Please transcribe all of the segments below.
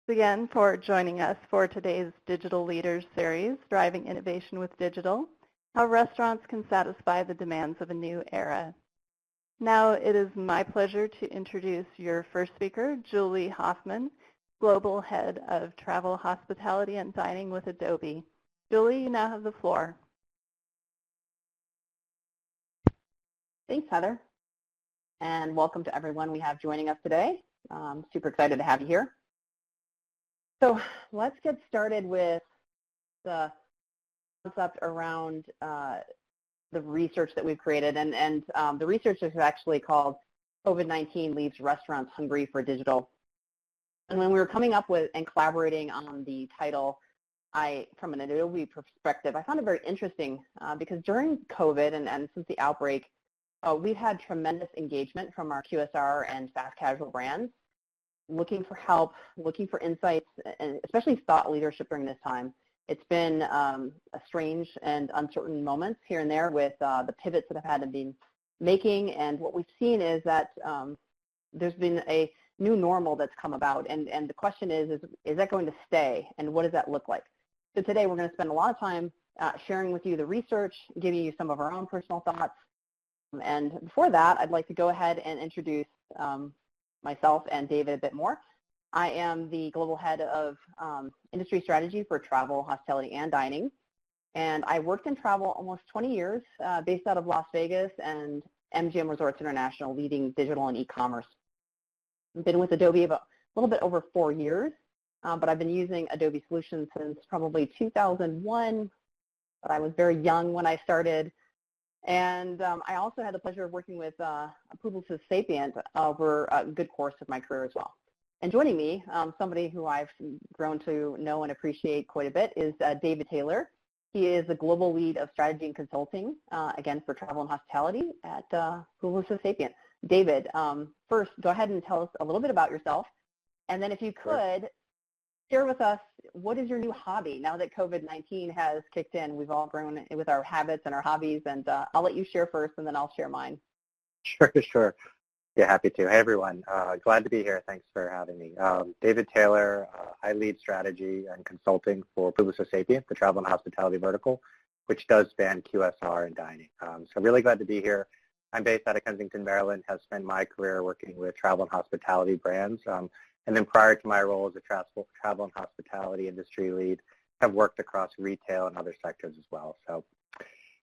again for joining us for today's Digital Leaders series, Driving Innovation with Digital, how restaurants can satisfy the demands of a new era. Now it is my pleasure to introduce your first speaker, Julie Hoffman, Global Head of Travel, Hospitality, and Dining with Adobe. Julie, you now have the floor. Thanks, Heather, and welcome to everyone we have joining us today. Super excited to have you here. So let's get started with the concept around the research that we've created, and the research is actually called COVID-19 Leaves Restaurants Hungry for Digital. And when we were coming up with and collaborating on the title, from an Adobe perspective, I found it very interesting because during COVID and since the outbreak, we've had tremendous engagement from our QSR and fast casual brands, looking for help, looking for insights, and especially thought leadership during this time. It's been a strange and uncertain moments here and there with the pivots that have had to be making, and what we've seen is that there's been a new normal that's come about, and the question is that going to stay, and what does that look like? So today we're going to spend a lot of time sharing with you the research, giving you some of our own personal thoughts, and before that, I'd like to go ahead and introduce myself and David a bit more. I am the Global Head of Industry Strategy for Travel, Hospitality, and Dining. And I worked in travel almost 20 years, based out of Las Vegas and MGM Resorts International, leading digital and e-commerce. I've been with Adobe about a little bit over 4 years, but I've been using Adobe Solutions since probably 2001, but I was very young when I started. And I also had the pleasure of working with Publicis Sapient over a good course of my career as well. And joining me, somebody who I've grown to know and appreciate quite a bit, is David Taylor. He is the Global Lead of Strategy and Consulting, again, for Travel and Hospitality at Publicis Sapient. David, first, go ahead and tell us a little bit about yourself. And then if you could, share with us, what is your new hobby now that COVID-19 has kicked in? We've all grown with our habits and our hobbies, and I'll let you share first, and then I'll share mine. Sure. Yeah, happy to. Hey, everyone. Glad to be here. Thanks for having me. David Taylor. I lead strategy and consulting for Publicis Sapient, the travel and hospitality vertical, which does span QSR and dining. So really glad to be here. I'm based out of Kensington, Maryland, have spent my career working with travel and hospitality brands. And then prior to my role as a travel and hospitality industry lead, have worked across retail and other sectors as well. So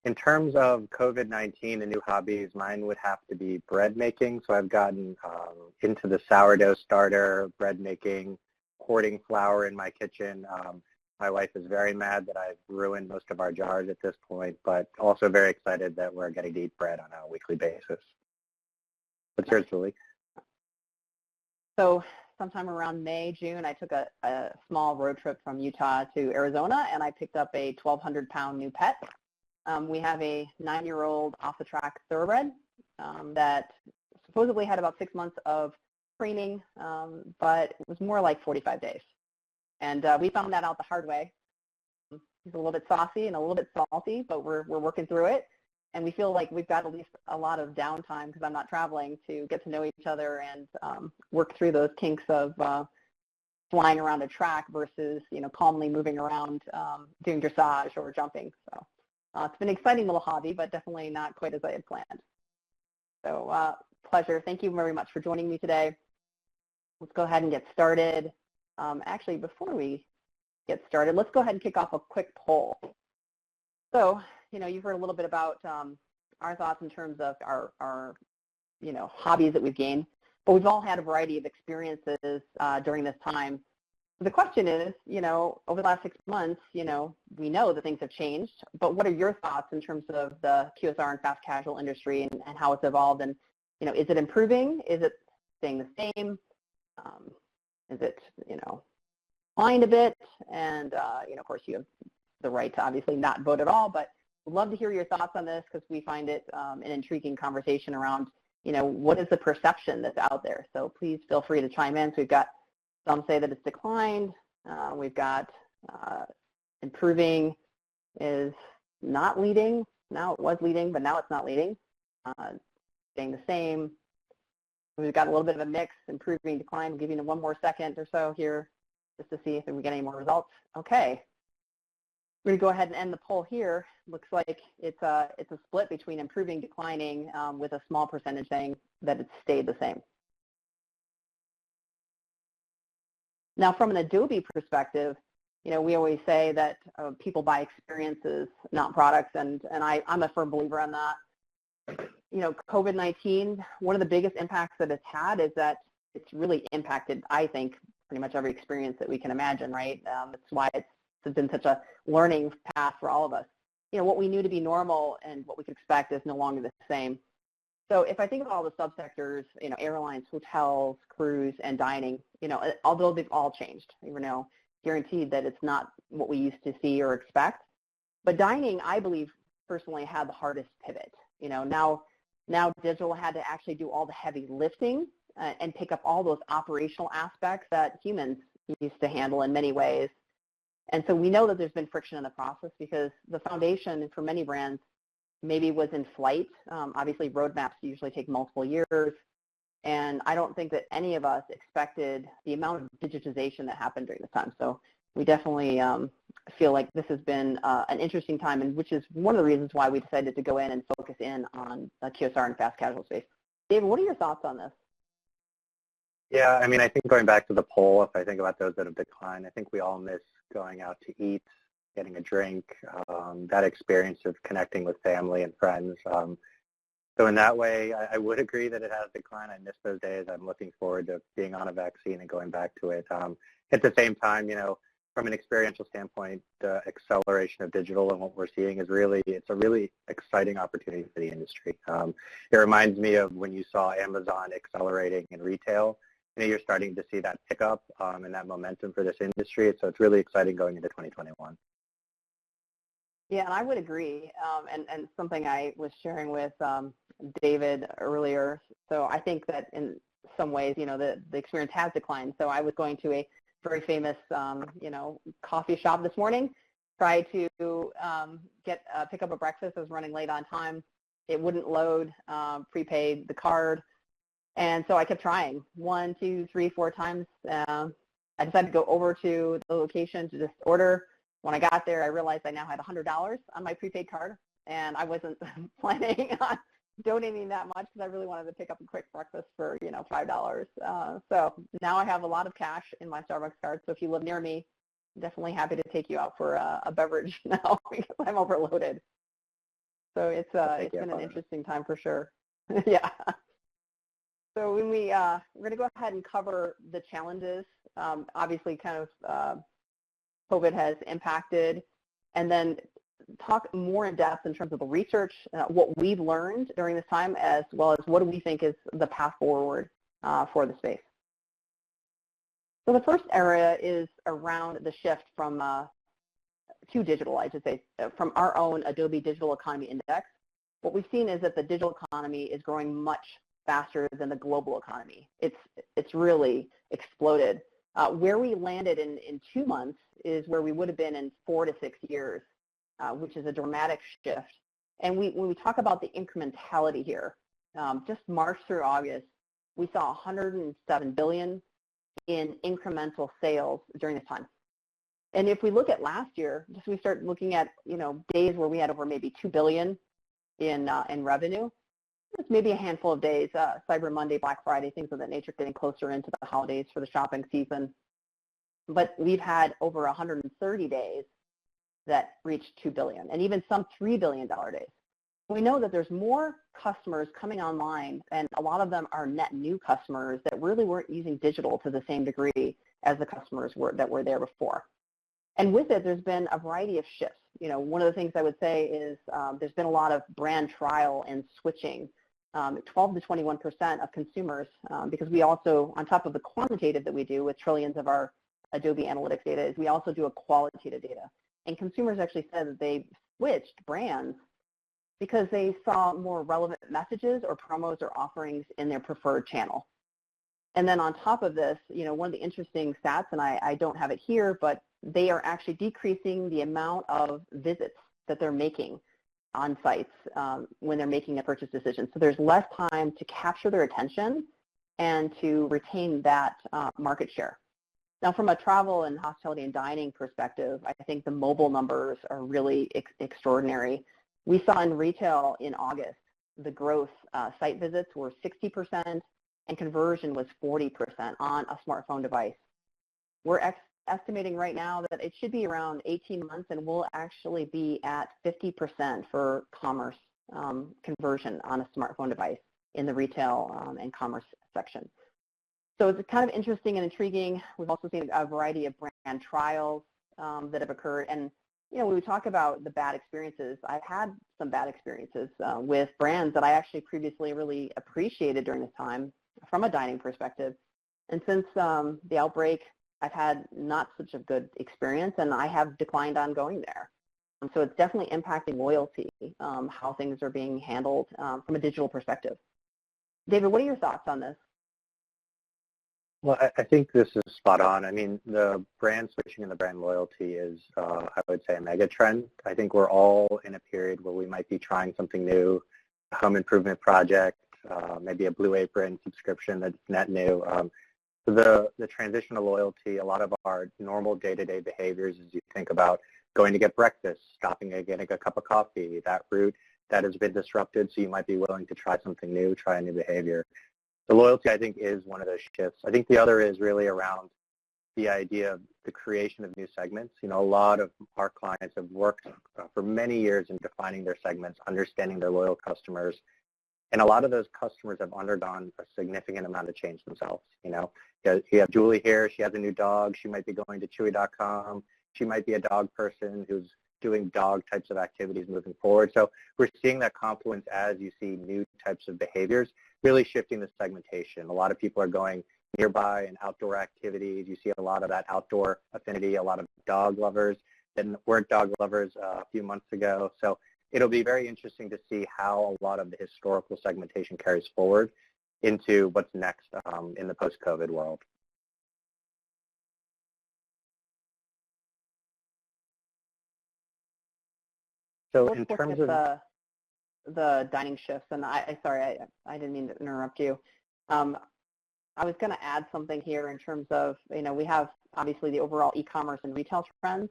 in terms of COVID-19 and new hobbies, mine would have to be bread making. So I've gotten into the sourdough starter, bread making, hoarding flour in my kitchen. My wife is very mad that I've ruined most of our jars at this point, but also very excited that we're getting to eat bread on a weekly basis. What's yours, Julie? So sometime around May, June, I took a small road trip from Utah to Arizona, and I picked up a 1,200-pound new pet. We have a 9-year-old off-the-track thoroughbred that supposedly had about 6 months of training, but it was more like 45 days. And we found that out the hard way. He's a little bit saucy and a little bit salty, but we're working through it. And we feel like we've got at least a lot of downtime because I'm not traveling to get to know each other and work through those kinks of flying around a track versus, calmly moving around doing dressage or jumping. So it's been an exciting little hobby, but definitely not quite as I had planned. So pleasure. Thank you very much for joining me today. Let's go ahead and get started. Actually, before we get started, let's go ahead and kick off a quick poll. So, you've heard a little bit about our thoughts in terms of our hobbies that we've gained, but we've all had a variety of experiences during this time. So the question is, over the last 6 months, we know that things have changed, but what are your thoughts in terms of the QSR and fast casual industry and how it's evolved? And, is it improving? Is it staying the same? Is it, declined a bit? And, of course, you have the right to obviously not vote at all, but we'd love to hear your thoughts on this because we find it an intriguing conversation around, what is the perception that's out there? So please feel free to chime in. So we've got some say that it's declined. We've got improving is not leading. Now it was leading, but now it's not leading. Staying the same. We've got a little bit of a mix, improving, decline. We'll give you one more second or so here. just to see if we get any more results. Okay. We're going to go ahead and end the poll here. Looks like it's a split between improving, declining, with a small percentage saying that it's stayed the same. Now, from an Adobe perspective, you know, we always say that people buy experiences, not products, and I'm a firm believer on that. You know, COVID-19, one of the biggest impacts that it's had is that it's really impacted, I think, pretty much every experience that we can imagine, right? That's why it's been such a learning path for all of us. You know, what we knew to be normal and what we could expect is no longer the same. So if I think of all the subsectors, you know, airlines, hotels, cruise, and dining, you know, although they've all changed, you know, guaranteed that it's not what we used to see or expect. But dining, I believe, personally had the hardest pivot. You know, now digital had to actually do all the heavy lifting and pick up all those operational aspects that humans used to handle in many ways. And so we know that there's been friction in the process because the foundation for many brands maybe was in flight. Obviously, roadmaps usually take multiple years. And I don't think that any of us expected the amount of digitization that happened during this time. So we definitely feel like this has been an interesting time, and which is one of the reasons why we decided to go in and focus in on QSR and fast casual space. David, what are your thoughts on this? Yeah, I mean, I think going back to the poll, if I think about those that have declined, I think we all miss going out to eat, getting a drink, that experience of connecting with family and friends. So in that way, I would agree that it has declined. I miss those days. I'm looking forward to being on a vaccine and going back to it. At the same time, you know, from an experiential standpoint, the acceleration of digital and what we're seeing is it's a really exciting opportunity for the industry. It reminds me of when you saw Amazon accelerating in retail. You know, you're starting to see that pick up and that momentum for this industry. So it's really exciting going into 2021. Yeah, and I would agree, and something I was sharing with David earlier. So I think that in some ways, you know, the experience has declined. So I was going to a very famous, you know, coffee shop this morning, tried to pick up a breakfast. I was running late on time. It wouldn't load, prepaid the card. And so I kept trying 1, 2, 3, 4 times. I decided to go over to the location to just order. When I got there, I realized I now had $100 on my prepaid card, and I wasn't planning on donating that much because I really wanted to pick up a quick breakfast for, you know, $5. So now I have a lot of cash in my Starbucks card. So if you live near me, I'm definitely happy to take you out for a beverage now because I'm overloaded. So it's been an interesting time for sure. Yeah. So when we're going to go ahead and cover the challenges, obviously kind of COVID has impacted, and then talk more in depth in terms of the research, what we've learned during this time, as well as what do we think is the path forward for the space. So the first area is around the shift from to digital, I should say, from our own Adobe Digital Economy Index. What we've seen is that the digital economy is growing much faster than the global economy. It's really exploded. Where we landed in 2 months is where we would have been in 4 to 6 years, which is a dramatic shift. And when we talk about the incrementality here, just March through August, we saw 107 billion in incremental sales during this time. And if we look at last year, just we start looking at, you know, days where we had over maybe 2 billion in revenue. It's maybe a handful of days, Cyber Monday, Black Friday, things of that nature, getting closer into the holidays for the shopping season. But we've had over 130 days that reached 2 billion, and even some $3 billion days. We know that there's more customers coming online, and a lot of them are net new customers that really weren't using digital to the same degree as the customers that were there before. And with it, there's been a variety of shifts. You know, one of the things I would say is there's been a lot of brand trial and switching. 12 to 21% of consumers, because we also, on top of the quantitative that we do with trillions of our Adobe Analytics data, is we also do a qualitative data. And consumers actually said that they switched brands because they saw more relevant messages or promos or offerings in their preferred channel. And then on top of this, you know, one of the interesting stats, and I don't have it here, but they are actually decreasing the amount of visits that they're making on sites when they're making a purchase decision. So there's less time to capture their attention and to retain that market share. Now, from a travel and hospitality and dining perspective, I think the mobile numbers are really extraordinary. We saw in retail in August, the growth, site visits were 60% and conversion was 40% on a smartphone device. We're estimating right now that it should be around 18 months and we'll actually be at 50% for commerce conversion on a smartphone device in the retail and commerce section. So it's kind of interesting and intriguing. We've also seen a variety of brand trials that have occurred. And, you know, when we talk about the bad experiences, I've had some bad experiences with brands that I actually previously really appreciated during this time from a dining perspective. And since the outbreak, I've had not such a good experience, and I have declined on going there. So it's definitely impacting loyalty, how things are being handled from a digital perspective. David, what are your thoughts on this? Well, I think this is spot on. I mean, the brand switching and the brand loyalty is, I would say, a mega trend. I think we're all in a period where we might be trying something new, a home improvement project, maybe a Blue Apron subscription that's net new. The transition to loyalty, a lot of our normal day-to-day behaviors as you think about going to get breakfast, stopping and getting a cup of coffee, that route that has been disrupted, so you might be willing to try something new, try a new behavior. The loyalty, I think, is one of those shifts. I think the other is really around the idea of the creation of new segments. You know, a lot of our clients have worked for many years in defining their segments, understanding their loyal customers, and a lot of those customers have undergone a significant amount of change themselves. You know, you have Julie here. She has a new dog. She might be going to Chewy.com. She might be a dog person who's doing dog types of activities moving forward. So we're seeing that confluence as you see new types of behaviors, really shifting the segmentation. A lot of people are going nearby and outdoor activities. You see a lot of that outdoor affinity, a lot of dog lovers that weren't dog lovers a few months ago. So it'll be very interesting to see how a lot of the historical segmentation carries forward into what's next in the post-COVID world. So in terms of the dining shifts, and sorry, I didn't mean to interrupt you. I was going to add something here in terms of, you know, we have obviously the overall e-commerce and retail trends,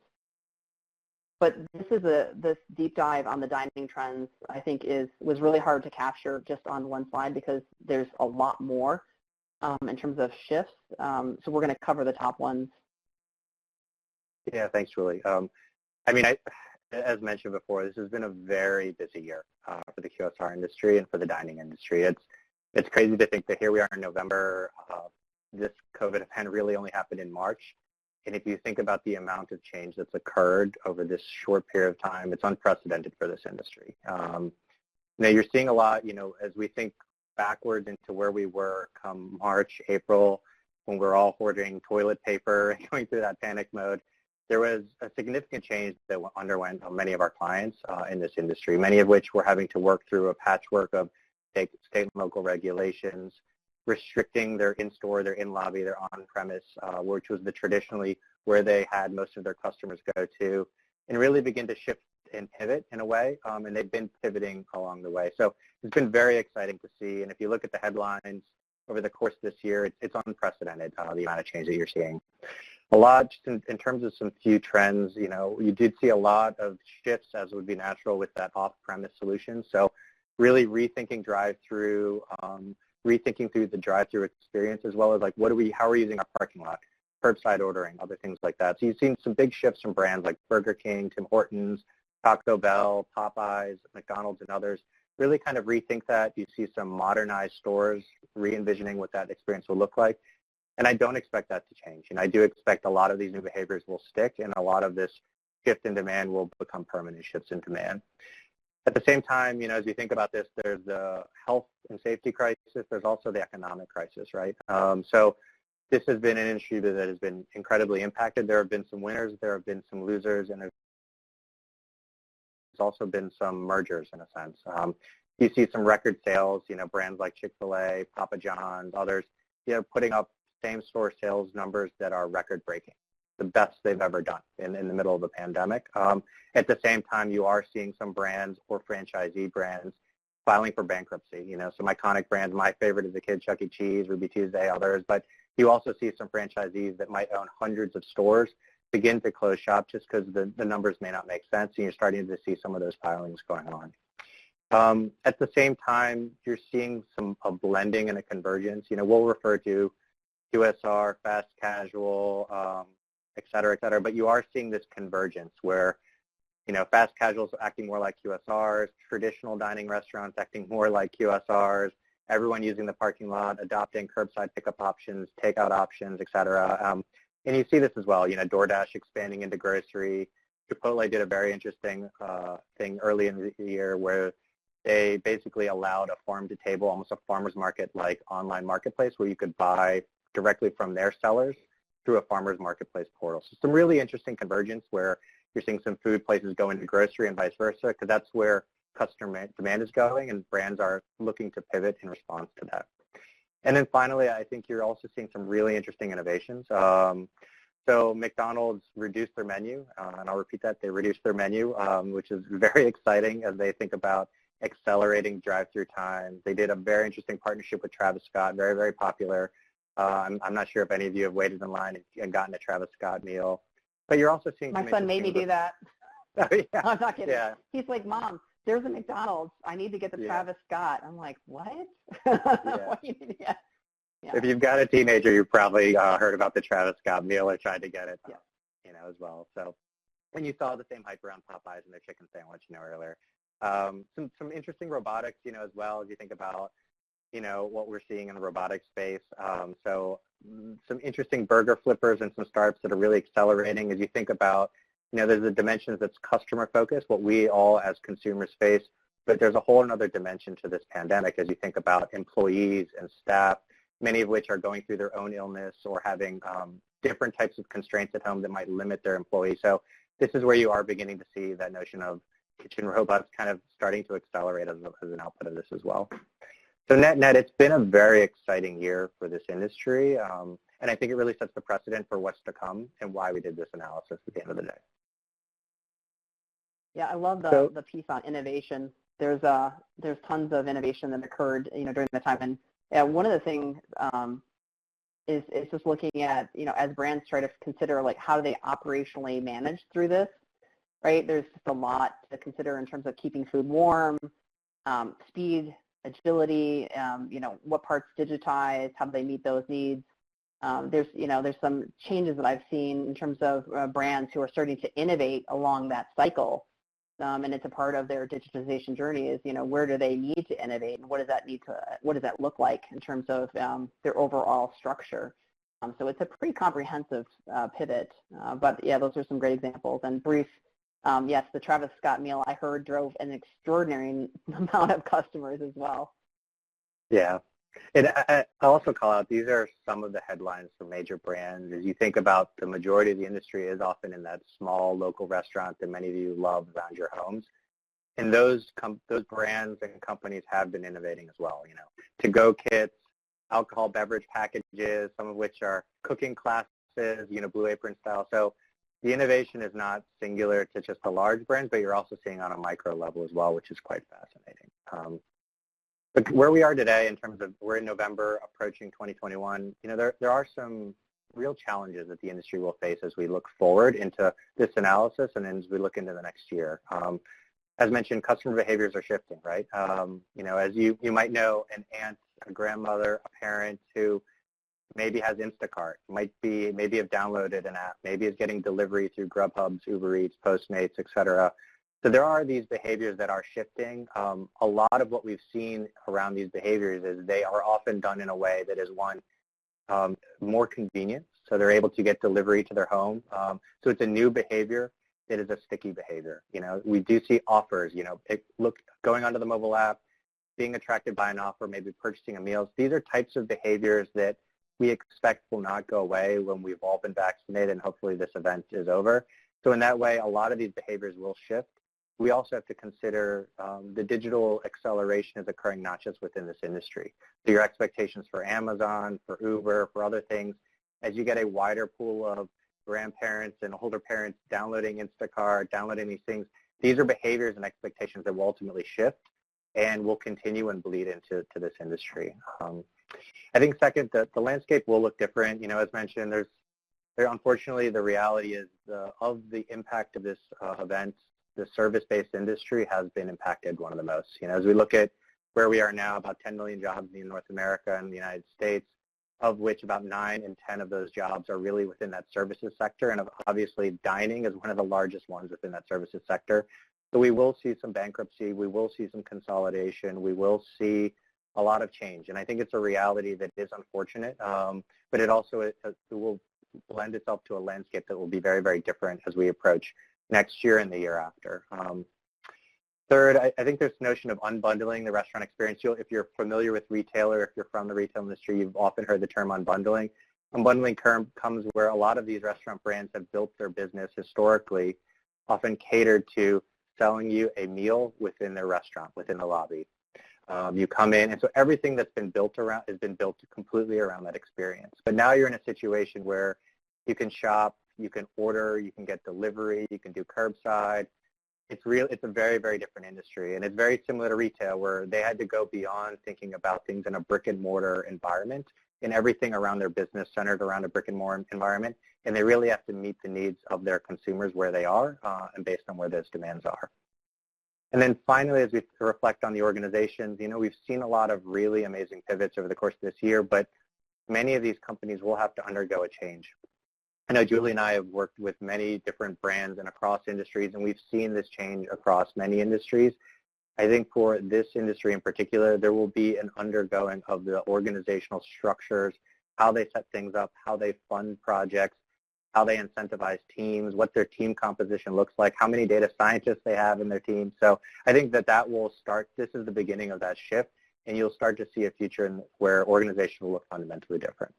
but this deep dive on the dining trends, I think was really hard to capture just on one slide because there's a lot more in terms of shifts. So we're going to cover the top ones. Yeah, thanks, Julie. I mean, as mentioned before, this has been a very busy year for the QSR industry and for the dining industry. It's crazy to think that here we are in November. This COVID event really only happened in March. And if you think about the amount of change that's occurred over this short period of time, it's unprecedented for this industry. Now, you're seeing a lot, you know, as we think backwards into where we were come March, April, when we're all hoarding toilet paper and going through that panic mode. There was a significant change that underwent many of our clients in this industry, many of which were having to work through a patchwork of state and local regulations, restricting their in-store, their in-lobby, their on-premise, which was traditionally where they had most of their customers go to, and really begin to shift and pivot in a way, and they've been pivoting along the way. So it's been very exciting to see, and if you look at the headlines over the course of this year, it's unprecedented, the amount of change that you're seeing. A lot, just in terms of some few trends, you know, you did see a lot of shifts, as would be natural with that off-premise solution. So really rethinking drive-through, rethinking through the drive-through experience, as well as like how are we using our parking lot, curbside ordering, other things like that. So you've seen some big shifts from brands like Burger King, Tim Hortons, Taco Bell, Popeyes, McDonald's, and others. Really kind of rethink that. You see some modernized stores re-envisioning what that experience will look like. And I don't expect that to change. And I do expect a lot of these new behaviors will stick, and a lot of this shift in demand will become permanent shifts in demand. At the same time, you know, as you think about this, there's the health and safety crisis. There's also the economic crisis, right? So this has been an industry that has been incredibly impacted. There have been some winners. There have been some losers. And there's also been some mergers in a sense. You see some record sales, you know, brands like Chick-fil-A, Papa John's, others, you know, putting up same-store sales numbers that are record-breaking, the best they've ever done in the middle of the pandemic. At the same time, you are seeing some brands or franchisee brands filing for bankruptcy. You know, some iconic brands. My favorite is the kid Chuck E. Cheese, Ruby Tuesday, others. But You also see some franchisees that might own hundreds of stores begin to close shop just because the numbers may not make sense, and you're starting to see some of those filings going on. At the same time, you're seeing a blending and a convergence. We'll refer to QSR, fast casual, et cetera, but you are seeing this convergence where, fast casuals acting more like QSRs, traditional dining restaurants acting more like QSRs, everyone using the parking lot, adopting curbside pickup options, takeout options, et cetera. And you see this as well, DoorDash expanding into grocery. Chipotle did a very interesting thing early in the year where they basically allowed a farm-to-table, almost a farmer's market-like online marketplace where you could buy directly from their sellers through a farmer's marketplace portal. So some really interesting convergence where you're seeing some food places go into grocery and vice versa, because that's where customer demand is going, and brands are looking to pivot in response to that. And then finally, I think you're also seeing some really interesting innovations. So McDonald's reduced their menu, and I'll repeat that, they reduced their menu, which is very exciting as they think about accelerating drive-through times. They did a very interesting partnership with Travis Scott, very, very popular. I'm not sure if any of you have waited in line and gotten a Travis Scott meal, but you're also seeing My son made me do that. Oh, yeah. I'm not kidding. Yeah. He's like, Mom, there's a McDonald's. I need to get the Yeah. Travis Scott. I'm like, what? Yeah. What do you need? Yeah. Yeah. If you've got a teenager, you've probably heard about the Travis Scott meal or tried to get it, as well. So, and you saw the same hype around Popeyes and their chicken sandwich, earlier. Some interesting robotics, as well, as you think about, what we're seeing in the robotics space. So some interesting burger flippers and some startups that are really accelerating as you think about, there's a dimension that's customer focused, what we all as consumers face, but there's a whole other dimension to this pandemic as you think about employees and staff, many of which are going through their own illness or having different types of constraints at home that might limit their employees. So this is where you are beginning to see that notion of kitchen robots kind of starting to accelerate as an output of this as well. So net, it's been a very exciting year for this industry, and I think it really sets the precedent for what's to come and why we did this analysis at the end of the day. Yeah, I love the piece on innovation. There's tons of innovation that occurred, during the time, and one of the things is just looking at, as brands try to consider like how do they operationally manage through this, right? There's just a lot to consider in terms of keeping food warm, speed, agility, what parts digitize, how do they meet those needs. There's some changes that I've seen in terms of brands who are starting to innovate along that cycle. And it's a part of their digitization journey is, where do they need to innovate and what does that look like in terms of their overall structure. So it's a pretty comprehensive pivot. But yeah, those are some great examples. And brief, yes, the Travis Scott meal I heard drove an extraordinary amount of customers as well. Yeah. And I'll also call out, these are some of the headlines for major brands. As you think about the majority of the industry is often in that small local restaurant that many of you love around your homes. And those brands and companies have been innovating as well, to-go kits, alcohol beverage packages, some of which are cooking classes, Blue Apron style. So the innovation is not singular to just the large brands, but you're also seeing on a micro level as well, which is quite fascinating. But where we are today in terms of we're in November approaching 2021, there are some real challenges that the industry will face as we look forward into this analysis and as we look into the next year. As mentioned, customer behaviors are shifting, right? As you might know, an aunt, a grandmother, a parent who maybe has Instacart, maybe have downloaded an app, maybe is getting delivery through Grubhub's, Uber Eats, Postmates, et cetera. So there are these behaviors that are shifting. A lot of what we've seen around these behaviors is they are often done in a way that is, one, more convenient. So they're able to get delivery to their home. So it's a new behavior that is a sticky behavior. We do see offers, going onto the mobile app, being attracted by an offer, maybe purchasing a meal. These are types of behaviors that we expect will not go away when we've all been vaccinated and hopefully this event is over. So in that way, a lot of these behaviors will shift. We also have to consider the digital acceleration is occurring not just within this industry. So your expectations for Amazon, for Uber, for other things, as you get a wider pool of grandparents and older parents downloading Instacart, downloading these things, these are behaviors and expectations that will ultimately shift and will continue and bleed into this industry. I think second, the landscape will look different. As mentioned, unfortunately, the reality is of the impact of this event, the service-based industry has been impacted one of the most. As we look at where we are now, about 10 million jobs in North America and the United States, of which about 9 in 10 of those jobs are really within that services sector. And obviously, dining is one of the largest ones within that services sector. So we will see some bankruptcy. We will see some consolidation. We will see a lot of change. And I think it's a reality that is unfortunate, but it also it will lend itself to a landscape that will be very, very different as we approach next year and the year after. Third, I think this notion of unbundling the restaurant experience. If you're familiar with retail or if you're from the retail industry, you've often heard the term unbundling. Unbundling comes where a lot of these restaurant brands have built their business historically, often catered to selling you a meal within their restaurant, within the lobby. You come in, and so everything that's been built around has been built completely around that experience. But now you're in a situation where you can shop, you can order, you can get delivery, you can do curbside. It's a very, very different industry, and it's very similar to retail, where they had to go beyond thinking about things in a brick and mortar environment and everything around their business centered around a brick and mortar environment, and they really have to meet the needs of their consumers where they are and based on where those demands are. And then finally, as we reflect on the organizations, we've seen a lot of really amazing pivots over the course of this year, but many of these companies will have to undergo a change. I know Julie and I have worked with many different brands and across industries, and we've seen this change across many industries. I think for this industry in particular, there will be an undergoing of the organizational structures, how they set things up, how they fund projects, how they incentivize teams, what their team composition looks like, how many data scientists they have in their team. So I think that will start, this is the beginning of that shift, and you'll start to see a future where organizations will look fundamentally different.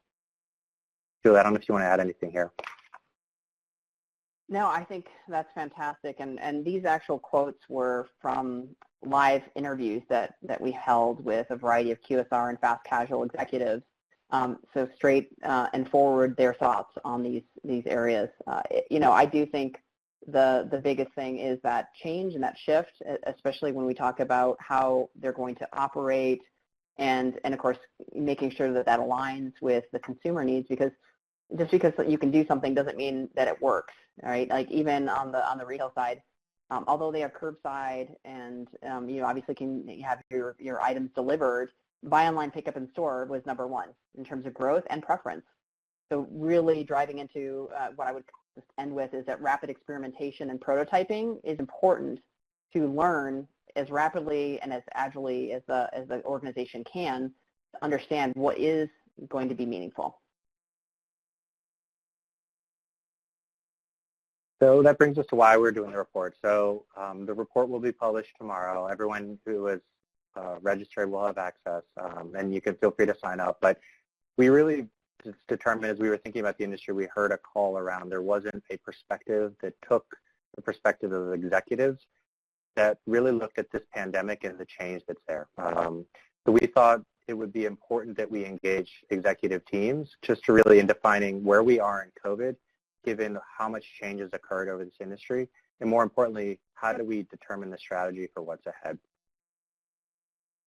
Julie, I don't know if you want to add anything here. No, I think that's fantastic. And these actual quotes were from live interviews that we held with a variety of QSR and fast casual executives. So straight and forward their thoughts on these areas. I do think the biggest thing is that change and that shift, especially when we talk about how they're going to operate, and of course making sure that aligns with the consumer needs, because just because you can do something doesn't mean that it works, right? Like even on the retail side, although they have curbside and obviously can have your items delivered, buy online, pick up in store was number one in terms of growth and preference. So really driving into what I would just end with is that rapid experimentation and prototyping is important to learn as rapidly and as agilely as the organization can to understand what is going to be meaningful. So that brings us to why we're doing the report. So the report will be published tomorrow. Everyone who is registered will have access, and you can feel free to sign up. But we really determined, as we were thinking about the industry, we heard a call around there wasn't a perspective that took the perspective of executives that really looked at this pandemic and the change that's there. So we thought it would be important that we engage executive teams just to really in defining where we are in COVID, given how much change has occurred over this industry, and more importantly, how do we determine the strategy for what's ahead.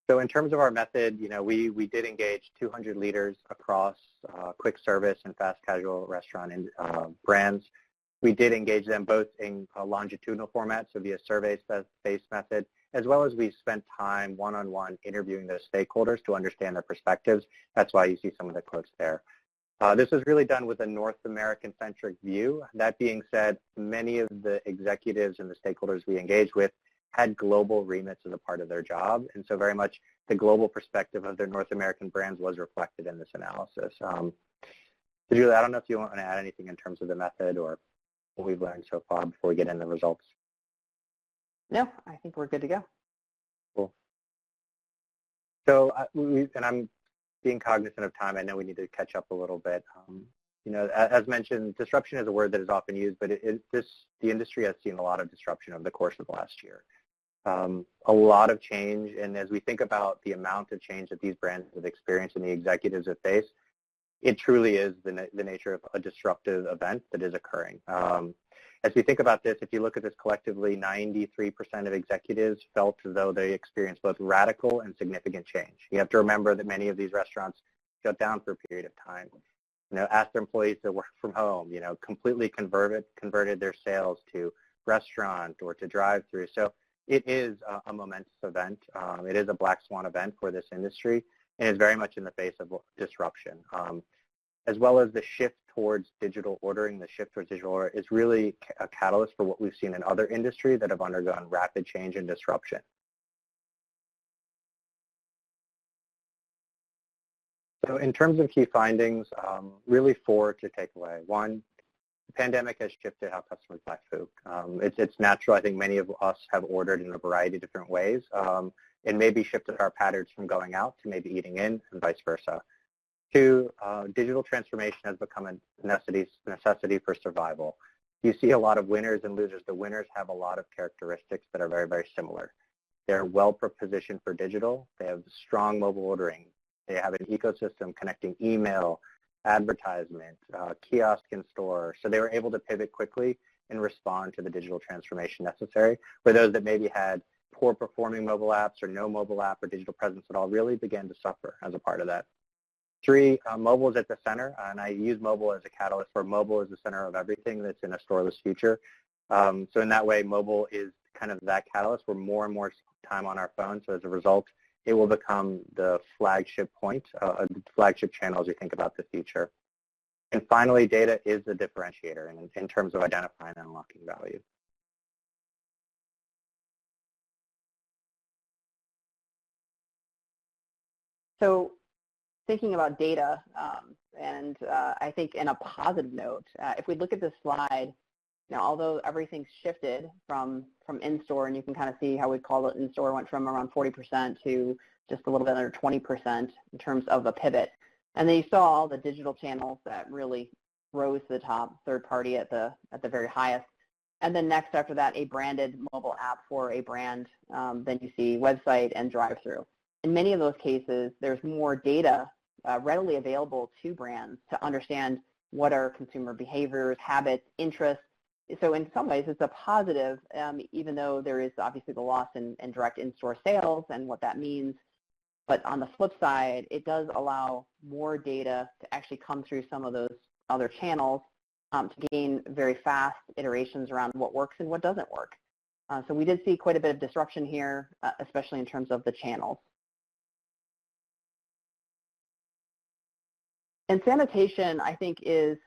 So in terms of our method, we did engage 200 leaders across quick service and fast casual restaurant brands. We did engage them both in a longitudinal format, so via survey-based method, as well as we spent time one-on-one interviewing those stakeholders to understand their perspectives. That's why you see some of the quotes there. This was really done with a North American-centric view. That being said, many of the executives and the stakeholders we engaged with had global remits as a part of their job, and so very much the global perspective of their North American brands was reflected in this analysis. So Julie, I don't know if you want to add anything in terms of the method or what we've learned so far before we get into the results. No, I think we're good to go. Cool. So, and I'm being cognizant of time, I know we need to catch up a little bit. As mentioned, disruption is a word that is often used, but the industry has seen a lot of disruption over the course of the last year. A lot of change, and as we think about the amount of change that these brands have experienced and the executives have faced, it truly is the nature of a disruptive event that is occurring. As we think about this, if you look at this collectively, 93% of executives felt as though they experienced both radical and significant change. You have to remember that many of these restaurants shut down for a period of time. Asked their employees to work from home, completely converted their sales to restaurant or to drive-through. So it is a momentous event. It is a black swan event for this industry, and is very much in the face of disruption. As well as the shift towards digital ordering, is really a catalyst for what we've seen in other industries that have undergone rapid change and disruption. So in terms of key findings, really 4 to take away. 1, the pandemic has shifted how customers buy food. It's natural. I think many of us have ordered in a variety of different ways. It maybe shifted our patterns from going out to maybe eating in and vice versa. 2, digital transformation has become a necessity for survival. You see a lot of winners and losers. The winners have a lot of characteristics that are very, very similar. They're well positioned for digital. They have strong mobile ordering. They have an ecosystem connecting email, advertisement, kiosk in store. So they were able to pivot quickly and respond to the digital transformation necessary, where those that maybe had poor performing mobile apps or no mobile app or digital presence at all really began to suffer as a part of that. 3, mobile is at the center, and I use mobile as a catalyst for mobile is the center of everything that's in a storeless future. So in that way, mobile is kind of that catalyst. We're more and more time on our phones, so as a result, it will become the flagship point, the flagship channel as we think about the future. And finally, data is the differentiator in terms of identifying and unlocking value. So thinking about data, and I think in a positive note, if we look at this slide, although everything's shifted from in-store, and you can kind of see how we call it in-store, went from around 40% to just a little bit under 20% in terms of a pivot. And then you saw all the digital channels that really rose to the top, third party at the very highest. And then next after that, a branded mobile app for a brand. Then you see website and drive-through. In many of those cases, there's more data readily available to brands to understand what are consumer behaviors, habits, interests. So in some ways, it's a positive, even though there is obviously the loss in direct in-store sales and what that means. But on the flip side, it does allow more data to actually come through some of those other channels to gain very fast iterations around what works and what doesn't work. So we did see quite a bit of disruption here, especially in terms of the channels. And sanitation, I think, is,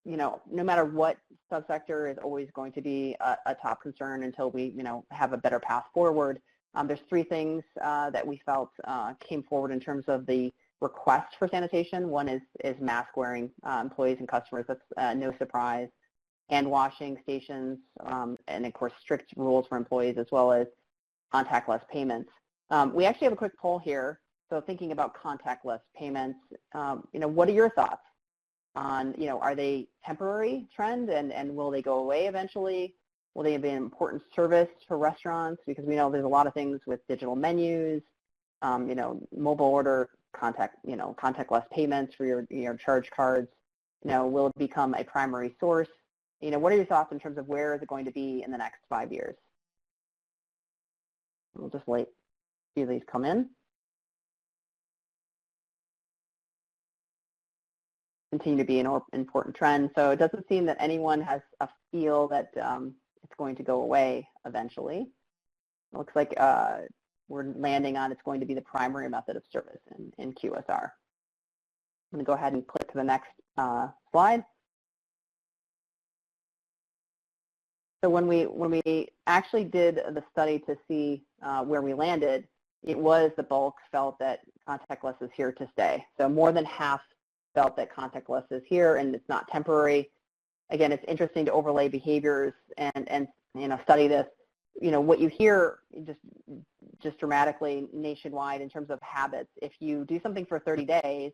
no matter what subsector, is always going to be a top concern until we, have a better path forward. There's 3 things that we felt came forward in terms of the request for sanitation. One is mask wearing employees and customers. That's no surprise. Hand washing stations, and of course strict rules for employees, as well as contactless payments. We actually have a quick poll here. So thinking about contactless payments, what are your thoughts on, are they temporary trend and will they go away eventually? Will they be an important service for restaurants? Because we know there's a lot of things with digital menus, mobile order, contactless payments for your charge cards. Will it become a primary source? What are your thoughts in terms of where is it going to be in the next 5 years? We'll just wait, see these come in. Continue to be an important trend. So it doesn't seem that anyone has a feel that it's going to go away eventually. It looks like we're landing on it's going to be the primary method of service in QSR. I'm going to go ahead and click to the next slide. So when we actually did the study to see where we landed, it was the bulk felt that contactless is here to stay. So more than half felt that contactless is here and it's not temporary. Again, it's interesting to overlay behaviors and study this. What you hear just dramatically nationwide in terms of habits. If you do something for 30 days,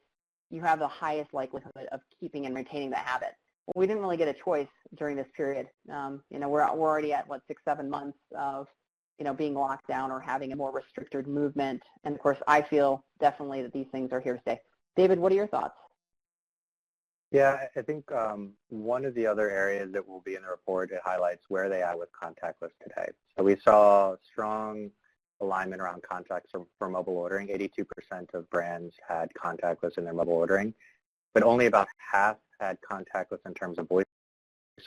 you have the highest likelihood of keeping and maintaining that habit. Well, we didn't really get a choice during this period. We're already at 6-7 months of being locked down or having a more restricted movement. And of course, I feel definitely that these things are here to stay. David, what are your thoughts? Yeah, I think one of the other areas that will be in the report, it highlights where they are with contactless today. So we saw a alignment around contacts for mobile ordering. 82% of brands had contactless in their mobile ordering, but only about half had contactless in terms of voice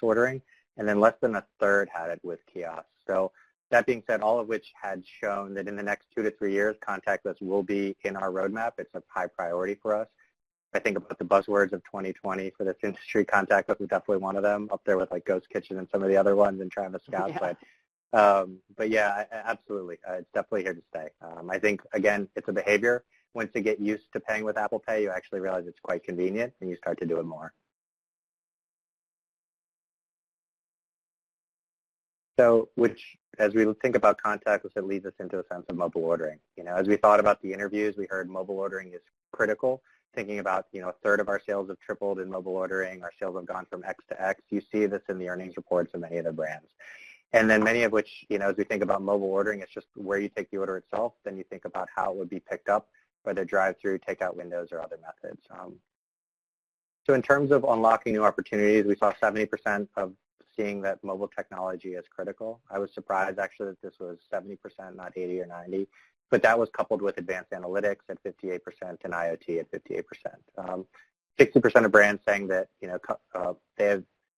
ordering, and then less than a third had it with kiosks. So that being said, all of which had shown that in the next 2 to 3 years, contactless will be in our roadmap. It's a high priority for us. I think about the buzzwords of 2020 for this industry. Contactless is definitely one of them, up there with like Ghost Kitchen and some of the other ones and Travis Scott. Yeah. But yeah, absolutely. It's definitely here to stay. I think, again, it's a behavior. Once you get used to paying with Apple Pay, you actually realize it's quite convenient and you start to do it more. So, as we think about contactless, it leads us into a sense of mobile ordering. As we thought about the interviews, we heard mobile ordering is critical. Thinking about, a third of our sales have tripled in mobile ordering. Our sales have gone from X to X. You see this in the earnings reports of many of the brands. And then many of which, as we think about mobile ordering, it's just where you take the order itself. Then you think about how it would be picked up, whether drive-through, takeout windows, or other methods. So in terms of unlocking new opportunities, we saw 70% of seeing that mobile technology is critical. I was surprised actually that this was 70%, not 80 or 90. But that was coupled with advanced analytics at 58% and IoT at 58%. 60% of brands saying that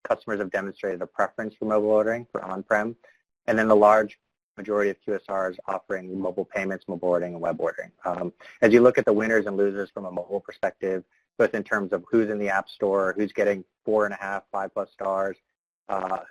customers have demonstrated a preference for mobile ordering for on-prem, and then the large majority of QSRs offering mobile payments, mobile ordering, and web ordering. As you look at the winners and losers from a mobile perspective, both in terms of who's in the App Store, who's getting 4.5, 5+ stars,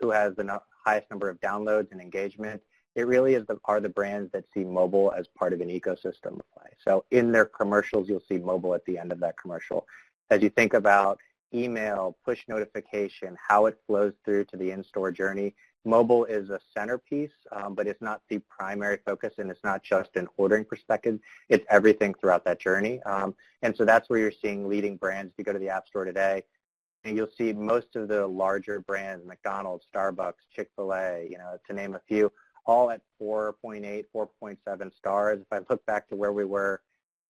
who has the highest number of downloads and engagement, it really are the brands that see mobile as part of an ecosystem of play. So in their commercials, you'll see mobile at the end of that commercial. As you think about email, push notification, how it flows through to the in-store journey, mobile is a centerpiece, but it's not the primary focus, and it's not just an ordering perspective. It's everything throughout that journey. And so that's where you're seeing leading brands. If you go to the App Store today, and you'll see most of the larger brands, McDonald's, Starbucks, Chick-fil-A, to name a few, all at 4.8, 4.7 stars. If I look back to where we were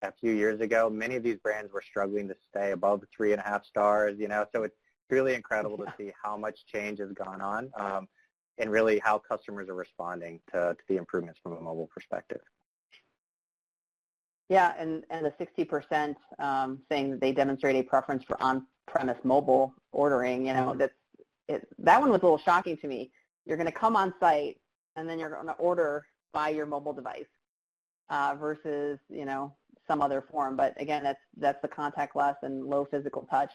a few years ago, many of these brands were struggling to stay above 3.5 stars, so it's really incredible to see how much change has gone on and really how customers are responding to the improvements from a mobile perspective. Yeah, and the 60% saying that they demonstrate a preference for on-premise mobile ordering, that one was a little shocking to me. You're going to come on site and then you're going to order by your mobile device versus, some other form. But again, that's the contactless and low physical touch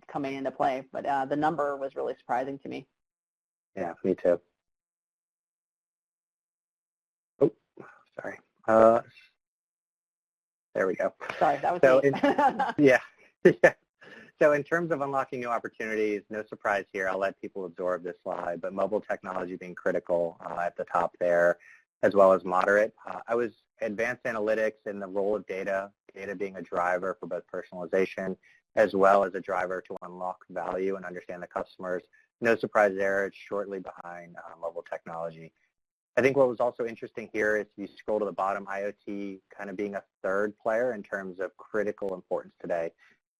coming into play. But the number was really surprising to me. Yeah, me too. Oh, sorry. There we go. Sorry, that was me. Yeah. So in terms of unlocking new opportunities, no surprise here. I'll let people absorb this slide, but mobile technology being critical at the top there, as well as moderate. I was advanced analytics in the role of data being a driver for both personalization, as well as a driver to unlock value and understand the customers. No surprise there. It's shortly behind mobile technology. I think what was also interesting here is if you scroll to the bottom, IoT kind of being a third player in terms of critical importance today.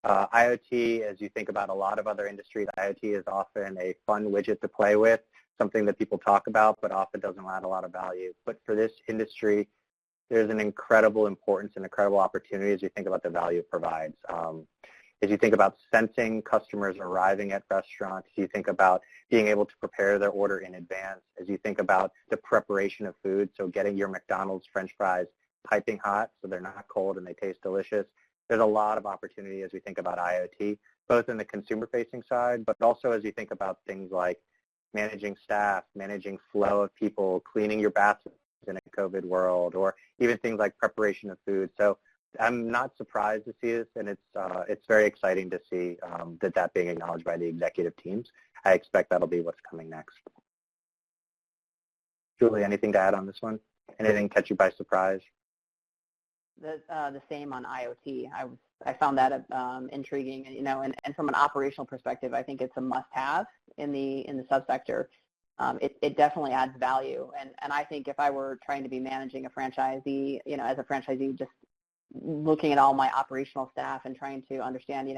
IoT, as you think about a lot of other industries, IoT is often a fun widget to play with, something that people talk about, but often doesn't add a lot of value. But for this industry, there's an incredible importance and incredible opportunity as you think about the value it provides. As you think about sensing customers arriving at restaurants, you think about being able to prepare their order in advance, as you think about the preparation of food, so getting your McDonald's French fries piping hot so they're not cold and they taste delicious. There's a lot of opportunity as we think about IoT, both in the consumer-facing side, but also as you think about things like managing staff, managing flow of people, cleaning your bathrooms in a COVID world, or even things like preparation of food. So I'm not surprised to see this, and it's very exciting to see that being acknowledged by the executive teams. I expect that'll be what's coming next. Julie, anything to add on this one? Anything catch you by surprise? The same on IoT. I found that intriguing, and from an operational perspective, I think it's a must-have in the subsector. It definitely adds value, and I think if I were trying to be managing a franchisee, as a franchisee, just looking at all my operational staff and trying to understand,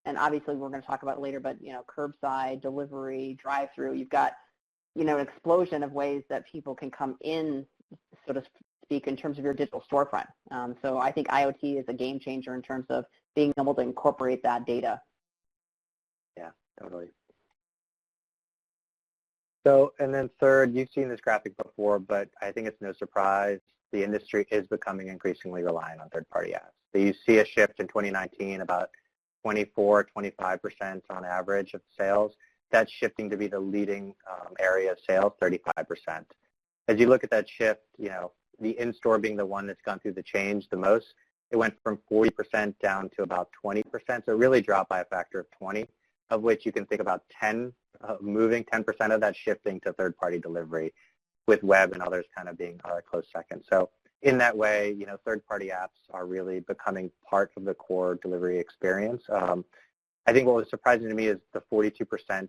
and obviously we're going to talk about it later, but curbside, delivery, drive-through, you've got, an explosion of ways that people can come in, sort of speak in terms of your digital storefront. So I think IoT is a game changer in terms of being able to incorporate that data. Yeah, totally. So, and then third, you've seen this graphic before, but I think it's no surprise the industry is becoming increasingly reliant on third-party apps. So you see a shift in 2019, about 24-25% on average of sales. That's shifting to be the leading area of sales, 35%. As you look at that shift, you know, the in-store being the one that's gone through the change the most, it went from 40% down to about 20%. So it really dropped by a factor of 20, of which you can think about 10 moving, 10% of that shifting to third-party delivery, with web and others kind of being a close second. So in that way, you know, third-party apps are really becoming part of the core delivery experience. I think what was surprising to me is the 42%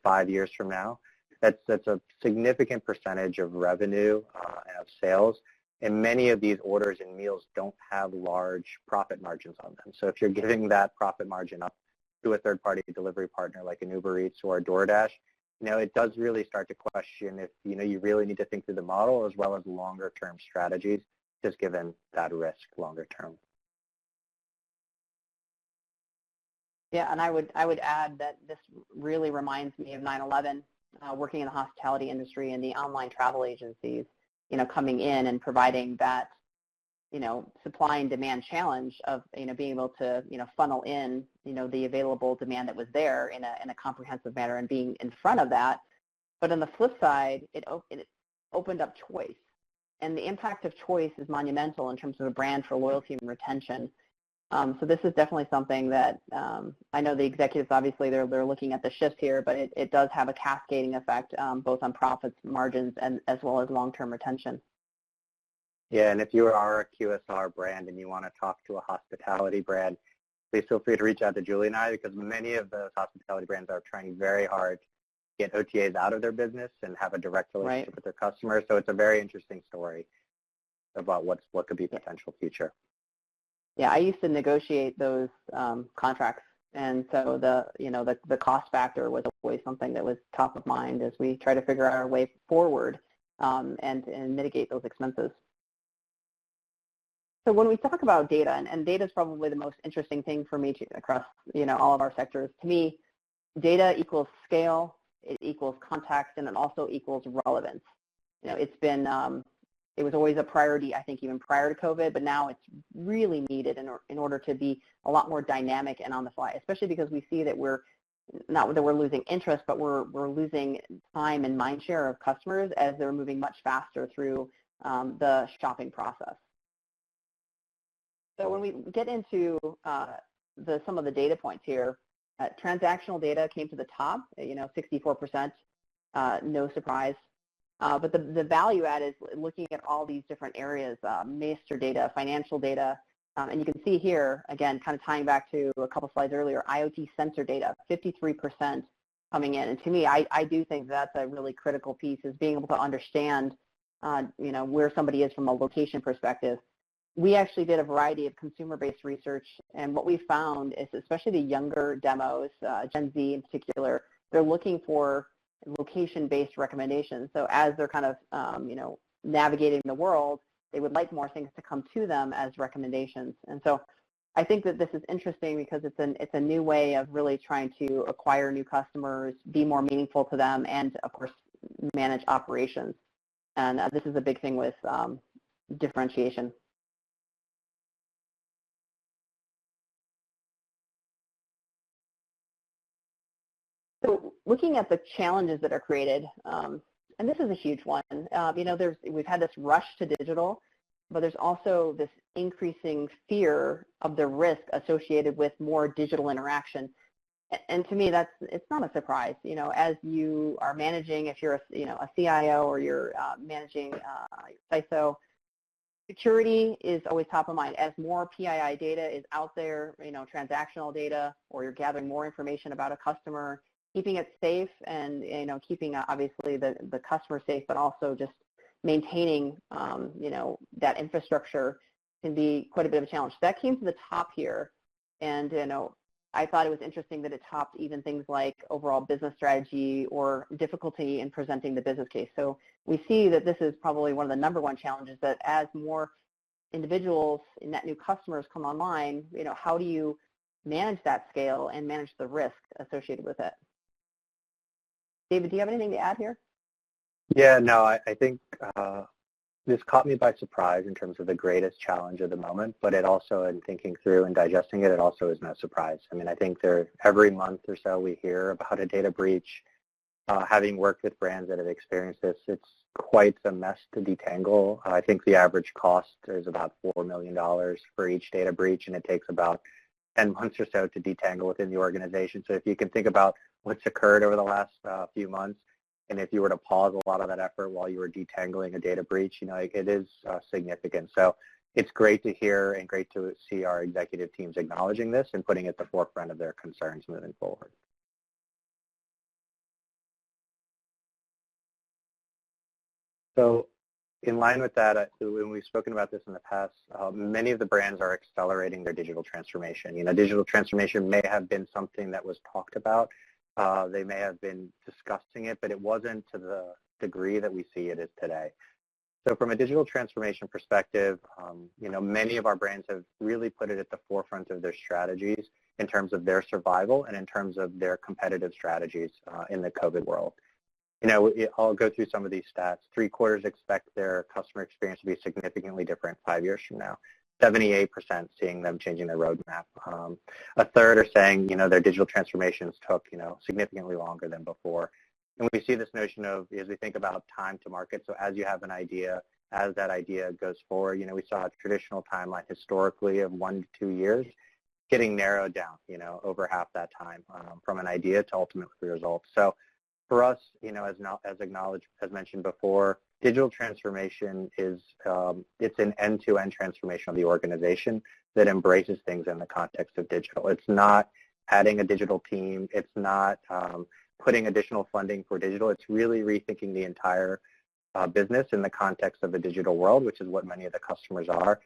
5 years from now. That's a significant percentage of revenue and of sales. And many of these orders and meals don't have large profit margins on them. So if you're giving that profit margin up to a third-party delivery partner like an Uber Eats or a DoorDash, you know, it does really start to question if, you know, you really need to think through the model as well as longer-term strategies, just given that risk longer term. Yeah, and I would add that this really reminds me of 9/11, working in the hospitality industry and the online travel agencies, you know, coming in and providing that, you know, supply and demand challenge of, you know, being able to, you know, funnel in, you know, the available demand that was there in a comprehensive manner and being in front of that. But on the flip side, it opened up choice. And the impact of choice is monumental in terms of a brand for loyalty and retention. So this is definitely something that I know the executives, obviously, they're looking at the shifts here, but it does have a cascading effect both on profits, margins, and as well as long-term retention. Yeah, and if you are a QSR brand and you want to talk to a hospitality brand, please feel free to reach out to Julie and I, because many of those hospitality brands are trying very hard to get OTAs out of their business and have a direct relationship with their customers. So it's a very interesting story about what could be potential future. Yeah, I used to negotiate those contracts, and so the cost factor was always something that was top of mind as we try to figure out our way forward and mitigate those expenses. So when we talk about data, and data is probably the most interesting thing for me across, you know, all of our sectors. To me, data equals scale, it equals context, and it also equals relevance. You know, it's been it was always a priority, I think, even prior to COVID, but now it's really needed in order to be a lot more dynamic and on the fly, especially because we see that we're not that we're losing interest, but we're losing time and mind share of customers as they're moving much faster through the shopping process. So when we get into some of the data points here, transactional data came to the top, you know, 64%, no surprise. But the value add is looking at all these different areas, master data, financial data, and you can see here, again, kind of tying back to a couple slides earlier, IoT sensor data, 53% coming in. And to me, I do think that's a really critical piece, is being able to understand, you know, where somebody is from a location perspective. We actually did a variety of consumer-based research, and what we found is, especially the younger demos, Gen Z in particular, they're looking for location-based recommendations. So as they're kind of, you know, navigating the world, they would like more things to come to them as recommendations. And so I think that this is interesting because it's a new way of really trying to acquire new customers, be more meaningful to them, and of course manage operations. And this is a big thing with differentiation. So looking at the challenges that are created, and this is a huge one. You know, we've had this rush to digital, but there's also this increasing fear of the risk associated with more digital interaction. And to me, it's not a surprise. You know, as you are managing, if you're a CIO or you're managing CISO, security is always top of mind. As more PII data is out there, you know, transactional data, or you're gathering more information about a customer, keeping it safe and, you know, keeping obviously the customer safe, but also just maintaining, you know, that infrastructure can be quite a bit of a challenge. So that came to the top here. And, you know, I thought it was interesting that it topped even things like overall business strategy or difficulty in presenting the business case. So we see that this is probably one of the number one challenges, that as more individuals, net new customers come online, how do you manage that scale and manage the risk associated with it? David, do you have anything to add here? Yeah, no, I think this caught me by surprise in terms of the greatest challenge of the moment, but it also, in thinking through and digesting it, it also is no surprise. I mean, I think every month or so we hear about a data breach. Having worked with brands that have experienced this, it's quite a mess to detangle. I think the average cost is about $4 million for each data breach, and it takes about 10 months or so to detangle within the organization. So if you can think about what's occurred over the last few months, and if you were to pause a lot of that effort while you were detangling a data breach, it is significant. So it's great to hear and great to see our executive teams acknowledging this and putting it at the forefront of their concerns moving forward. So in line with that, when we've spoken about this in the past, many of the brands are accelerating their digital transformation. Digital transformation may have been something that was talked about. They may have been discussing it, but it wasn't to the degree that we see it is today. So from a digital transformation perspective, many of our brands have really put it at the forefront of their strategies in terms of their survival and in terms of their competitive strategies in the COVID world. I'll go through some of these stats. 3/4 expect their customer experience to be significantly different 5 years from now. 78% seeing them changing their roadmap. A third are saying, their digital transformations took, significantly longer than before. And we see this notion of, as we think about time to market, so as you have an idea, as that idea goes forward, we saw a traditional timeline historically of 1 to 2 years getting narrowed down, over half that time from an idea to ultimate results. So for us, as mentioned before, digital transformation is it's an end-to-end transformation of the organization that embraces things in the context of digital. It's not adding a digital team. It's not putting additional funding for digital. It's really rethinking the entire business in the context of the digital world, which is what many of the customers are.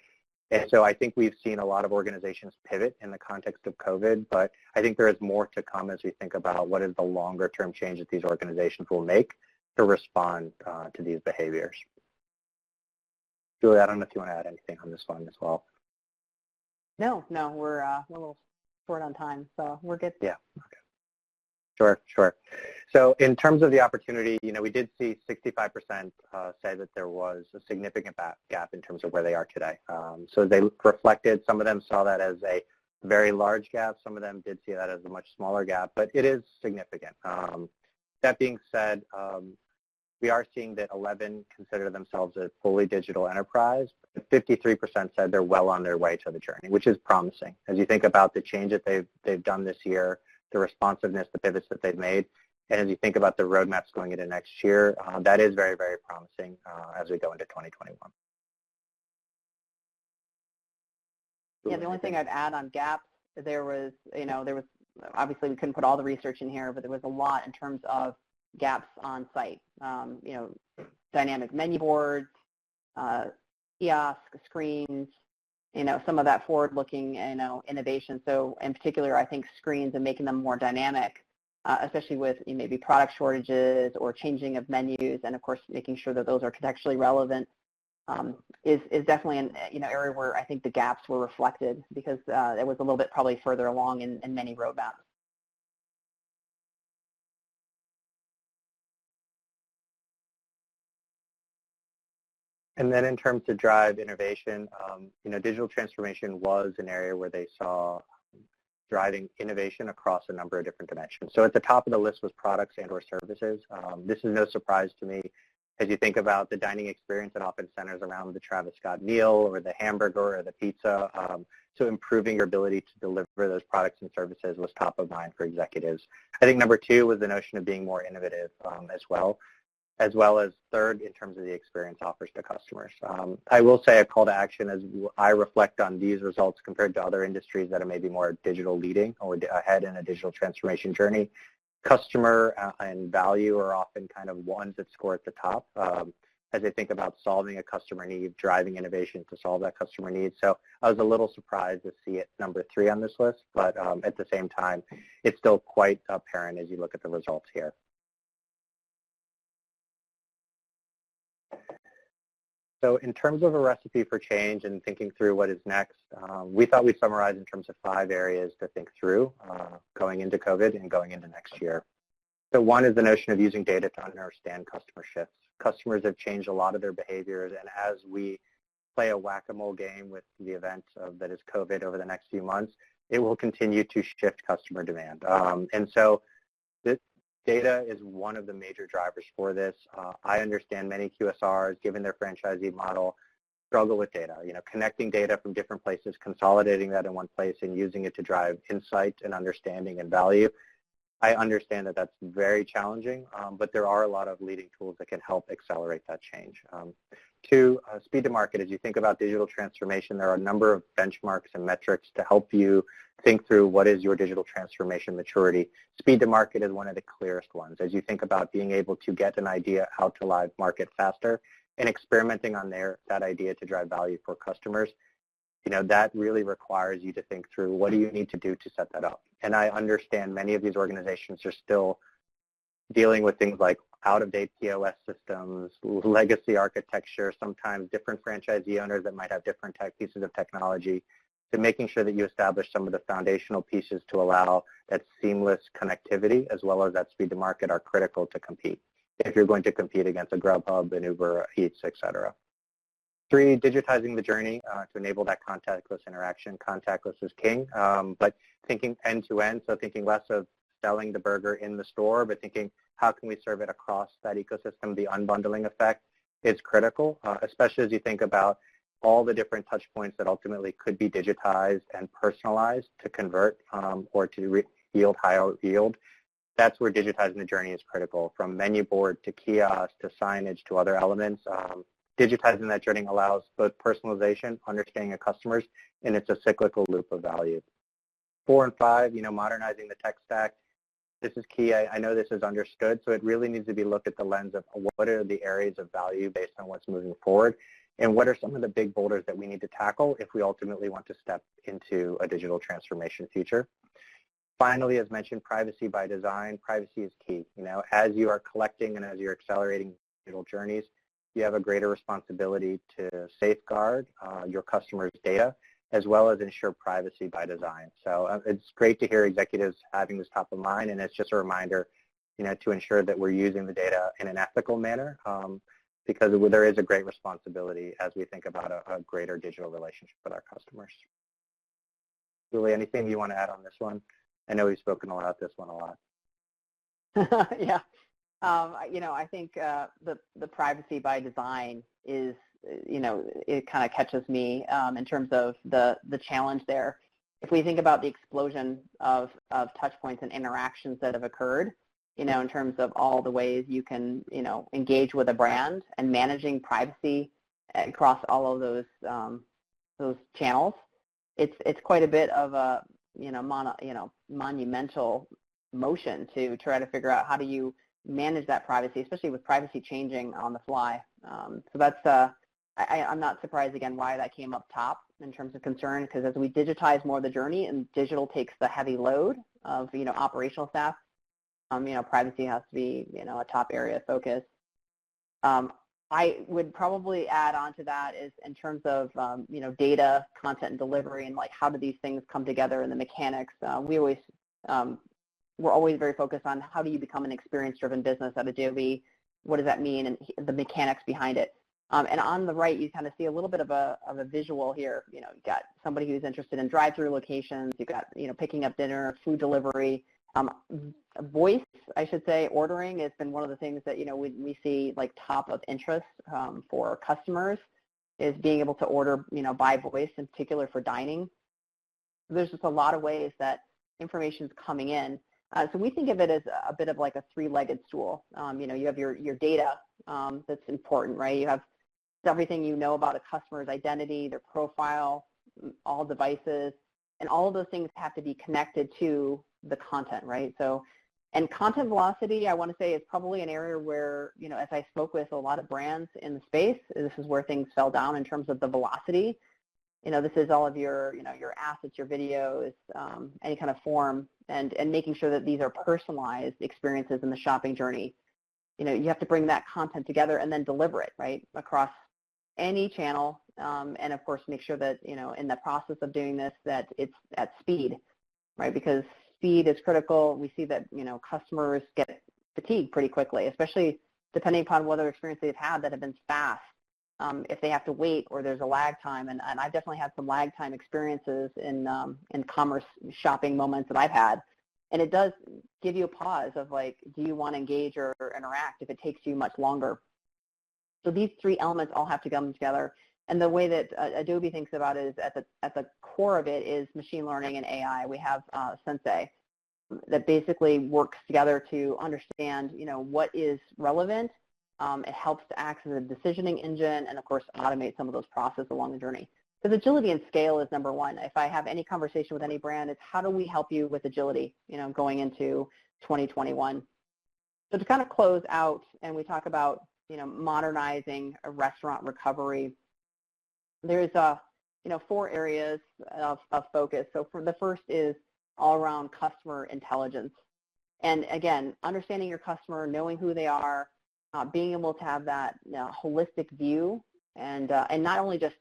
And so I think we've seen a lot of organizations pivot in the context of COVID, but I think there is more to come as we think about what is the longer-term change that these organizations will make to respond to these behaviors. Julie, I don't know if you want to add anything on this one as well. No, we're a little short on time, so we're good. Yeah, okay. Sure. So in terms of the opportunity, we did see 65% say that there was a significant gap in terms of where they are today. So they reflected, some of them saw that as a very large gap. Some of them did see that as a much smaller gap, but it is significant. That being said, we are seeing that 11 consider themselves a fully digital enterprise. 53% said they're well on their way to the journey, which is promising. As you think about the change that they've done this year, the responsiveness, the pivots that they've made, and as you think about the roadmaps going into next year, that is very, very promising as we go into 2021. Yeah, the only thing I'd add on gaps, there was obviously we couldn't put all the research in here, but there was a lot in terms of gaps on site. Dynamic menu boards, kiosk screens, some of that forward-looking, innovation. So in particular, I think screens and making them more dynamic, especially with maybe product shortages or changing of menus, and of course making sure that those are contextually relevant, is definitely an area where I think the gaps were reflected, because it was a little bit probably further along in many roadmaps. And then in terms of drive innovation, digital transformation was an area where they saw driving innovation across a number of different dimensions. So at the top of the list was products and or services. This is no surprise to me. As you think about the dining experience, it often centers around the Travis Scott meal or the hamburger or the pizza. So improving your ability to deliver those products and services was top of mind for executives. I think number 2 was the notion of being more innovative as well as third in terms of the experience offers to customers. I will say a call to action as I reflect on these results compared to other industries that are maybe more digital leading or ahead in a digital transformation journey. Customer and value are often kind of ones that score at the top. as they think about solving a customer need, driving innovation to solve that customer need. So I was a little surprised to see it number 3 on this list, but at the same time, it's still quite apparent as you look at the results here. So in terms of a recipe for change and thinking through what is next, we thought we'd summarize in terms of 5 areas to think through going into COVID and going into next year. So one is the notion of using data to understand customer shifts. Customers have changed a lot of their behaviors, and as we play a whack-a-mole game with the event that is COVID over the next few months, it will continue to shift customer demand. And so this data is one of the major drivers for this. I understand many QSRs, given their franchisee model, struggle with data. Connecting data from different places, consolidating that in one place, and using it to drive insight and understanding and value. I understand that that's very challenging, but there are a lot of leading tools that can help accelerate that change. 2, speed to market. As you think about digital transformation, there are a number of benchmarks and metrics to help you think through what is your digital transformation maturity. Speed to market is one of the clearest ones. As you think about being able to get an idea out to live market faster and experimenting on that idea to drive value for customers, that really requires you to think through what do you need to do to set that up. And I understand many of these organizations are still dealing with things like out-of-date POS systems, legacy architecture, sometimes different franchisee owners that might have different pieces of technology, to making sure that you establish some of the foundational pieces to allow that seamless connectivity as well as that speed to market are critical to compete if you're going to compete against a Grubhub, an Uber Eats, et cetera. 3, digitizing the journey to enable that contactless interaction. Contactless is king, but thinking end-to-end, so thinking less of selling the burger in the store, but thinking how can we serve it across that ecosystem. The unbundling effect is critical, especially as you think about all the different touch points that ultimately could be digitized and personalized to convert or to yield higher yield. That's where digitizing the journey is critical, from menu board to kiosk to signage to other elements. Digitizing that journey allows both personalization, understanding of customers, and it's a cyclical loop of value. 4 and 5, modernizing the tech stack. This is key. I know this is understood, so it really needs to be looked at the lens of what are the areas of value based on what's moving forward, and what are some of the big boulders that we need to tackle if we ultimately want to step into a digital transformation future. Finally, as mentioned, privacy by design. Privacy is key. As you are collecting and as you're accelerating digital journeys, you have a greater responsibility to safeguard your customers' data as well as ensure privacy by design. So it's great to hear executives having this top of mind, and it's just a reminder, to ensure that we're using the data in an ethical manner because there is a great responsibility as we think about a greater digital relationship with our customers. Julie, anything you want to add on this one? I know we've spoken about this one a lot. Yeah. I think the privacy by design is, it kind of catches me in terms of the challenge there. If we think about the explosion of touch points and interactions that have occurred, in terms of all the ways you can, engage with a brand and managing privacy across all of those channels, it's quite a bit of a, monumental motion to try to figure out how do you manage that privacy, especially with privacy changing on the fly. So that's, I'm not surprised, again, why that came up top in terms of concern, because as we digitize more of the journey and digital takes the heavy load of, operational staff, privacy has to be, a top area of focus. I would probably add on to that is in terms of, data, content, and delivery, and like how do these things come together and the mechanics. We're always very focused on how do you become an experience-driven business at Adobe, what does that mean, and the mechanics behind it. And on the right, you kind of see a little bit of a visual here. You've got somebody who's interested in drive-through locations. You've got, picking up dinner, food delivery. Voice, I should say, ordering has been one of the things that, we see like top of interest for customers is being able to order, by voice, in particular for dining. There's just a lot of ways that information is coming in. So we think of it as a bit of like a three-legged stool. You have your data that's important, right? You have everything you know about a customer's identity, their profile, all devices, and all of those things have to be connected to the content, right? So And content velocity, I want to say, is probably an area where, as I spoke with a lot of brands in the space, this is where things fell down in terms of the velocity. This is all of your, your assets, your videos, any kind of form, and making sure that these are personalized experiences in the shopping journey. You have to bring that content together and then deliver it, right, across any channel, and of course make sure that, in the process of doing this, that it's at speed, right, because speed is critical. We see that, customers get fatigued pretty quickly, especially depending upon what other experience they've had that have been fast. If they have to wait or there's a lag time, and I've definitely had some lag time experiences in commerce shopping moments that I've had, and it does give you a pause of like, do you want to engage or interact if it takes you much longer? So these three elements all have to come together, and the way that Adobe thinks about it is at the core of it is machine learning and AI. We have Sensei that basically works together to understand, what is relevant. It helps to act as a decisioning engine and, of course, automate some of those processes along the journey. Because agility and scale is number one. If I have any conversation with any brand, it's how do we help you with agility, going into 2021. So to kind of close out, and we talk about, modernizing a restaurant recovery, there's, 4 areas of focus. So the first is all around customer intelligence. And again, understanding your customer, knowing who they are, being able to have that holistic view, and not only just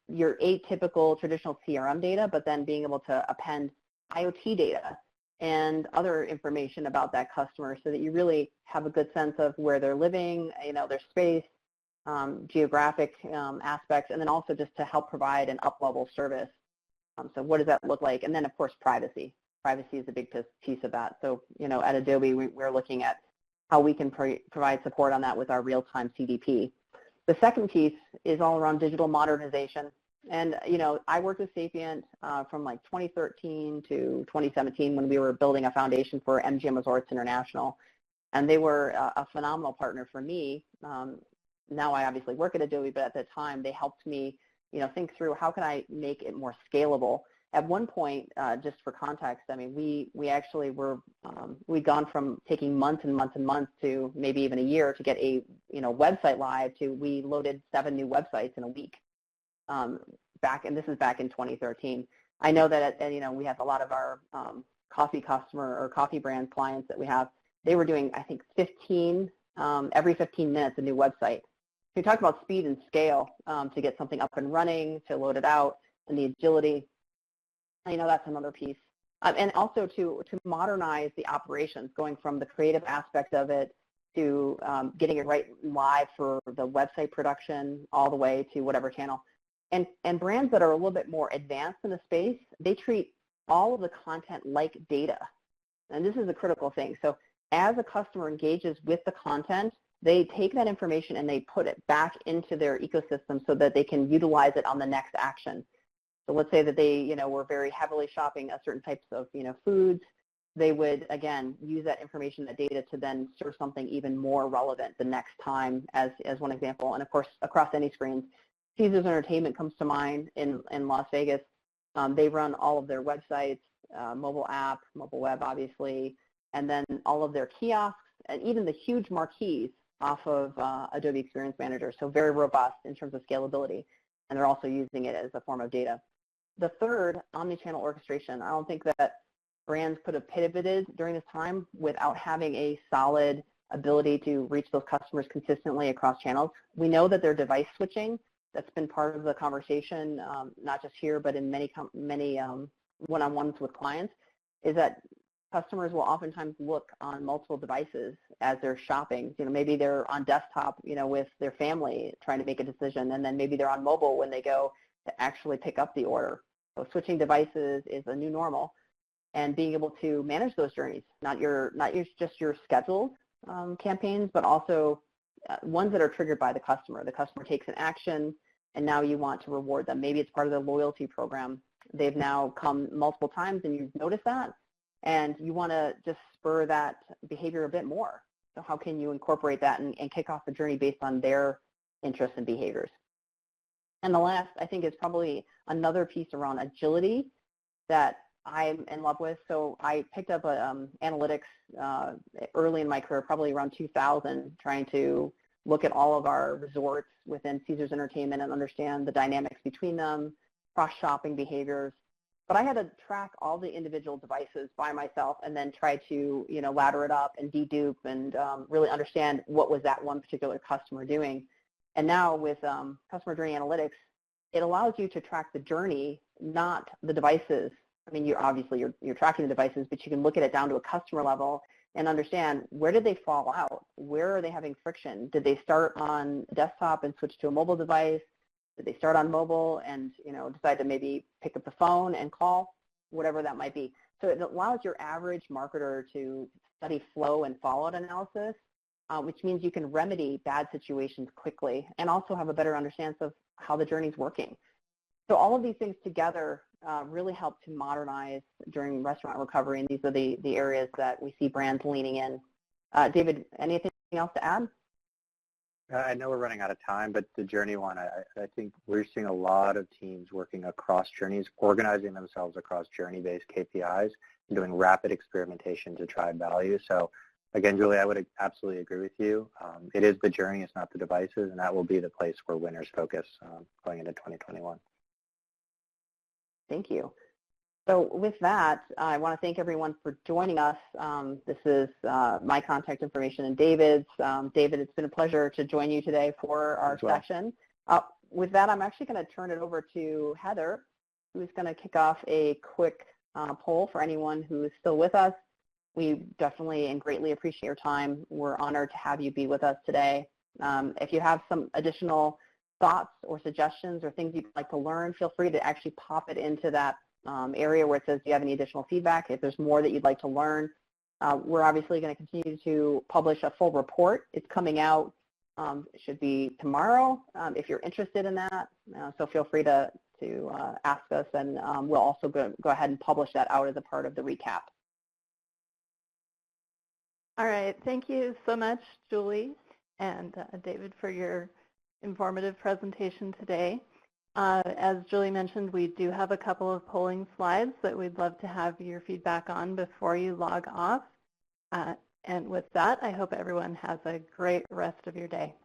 your atypical traditional CRM data, but then being able to append IoT data and other information about that customer so that you really have a good sense of where they're living, their space, geographic aspects, and then also just to help provide an up-level service. So what does that look like? And then, of course, privacy. Privacy is a big piece of that. So, at Adobe, we're looking at how we can provide support on that with our real-time CDP. The second piece is all around digital modernization. And, I worked with Sapient from like 2013 to 2017 when we were building a foundation for MGM Resorts International. And they were a phenomenal partner for me. Now I obviously work at Adobe, but at the time they helped me, think through how can I make it more scalable. At one point, just for context, I mean, we actually were, we'd gone from taking months and months and months to maybe even a year to get a, website live to we loaded 7 new websites in a week. And this is back in 2013. I know that, we have a lot of our coffee customer or coffee brand clients that we have. They were doing, I think, every 15 minutes a new website. So you talk about speed and scale to get something up and running, to load it out, and the agility. That's another piece. And also to modernize the operations, going from the creative aspect of it to getting it right live for the website production all the way to whatever channel. And brands that are a little bit more advanced in the space, they treat all of the content like data. And this is a critical thing. So as a customer engages with the content, they take that information and they put it back into their ecosystem so that they can utilize it on the next action. So let's say that they, were very heavily shopping a certain types of, foods. They would, again, use that information, that data, to then serve something even more relevant the next time, as one example. And of course, across any screens, Caesars Entertainment comes to mind in Las Vegas. They run all of their websites, mobile app, mobile web, obviously, and then all of their kiosks, and even the huge marquees off of Adobe Experience Manager. So very robust in terms of scalability. And they're also using it as a form of data. The third, omnichannel orchestration. I don't think that brands could have pivoted during this time without having a solid ability to reach those customers consistently across channels. We know that they're device switching. That's been part of the conversation, not just here, but in many one-on-ones with clients, is that customers will oftentimes look on multiple devices as they're shopping. Maybe they're on desktop, with their family trying to make a decision, and then maybe they're on mobile when they go to actually pick up the order. So switching devices is a new normal, and being able to manage those journeys, not just your scheduled campaigns, but also ones that are triggered by the customer. The customer takes an action, and now you want to reward them. Maybe it's part of the loyalty program. They've now come multiple times, and you've noticed that, and you want to just spur that behavior a bit more. So how can you incorporate that and kick off the journey based on their interests and behaviors? And the last, I think, is probably another piece around agility that I'm in love with. So I picked up analytics early in my career, probably around 2000, trying to look at all of our resorts within Caesars Entertainment and understand the dynamics between them, cross-shopping behaviors. But I had to track all the individual devices by myself and then try to, ladder it up and dedupe and really understand what was that one particular customer doing. And now with customer journey analytics, it allows you to track the journey, not the devices. I mean, you're tracking the devices, but you can look at it down to a customer level and understand where did they fall out? Where are they having friction? Did they start on desktop and switch to a mobile device? Did they start on mobile and decide to maybe pick up the phone and call? Whatever that might be. So it allows your average marketer to study flow and fallout analysis, which means you can remedy bad situations quickly and also have a better understanding of how the journey is working. So all of these things together really help to modernize during restaurant recovery, and these are the areas that we see brands leaning in. David, anything else to add? I know we're running out of time, but the journey one, I think we're seeing a lot of teams working across journeys, organizing themselves across journey-based KPIs, and doing rapid experimentation to try value. So again, Julie, I would absolutely agree with you. It is the journey, it's not the devices, and that will be the place where winners focus going into 2021. Thank you. So with that, I want to thank everyone for joining us. This is my contact information and David's. David, it's been a pleasure to join you today for our session. With that, I'm actually going to turn it over to Heather, who's going to kick off a quick poll for anyone who is still with us. We definitely and greatly appreciate your time. We're honored to have you be with us today. If you have some additional thoughts or suggestions or things you'd like to learn, feel free to actually pop it into that area where it says, do you have any additional feedback? If there's more that you'd like to learn, we're obviously going to continue to publish a full report. It's coming out, it should be tomorrow if you're interested in that. So feel free to ask us, and we'll also go ahead and publish that out as a part of the recap. All right, thank you so much, Julie and David, for your informative presentation today. As Julie mentioned, we do have a couple of polling slides that we'd love to have your feedback on before you log off. And with that, I hope everyone has a great rest of your day.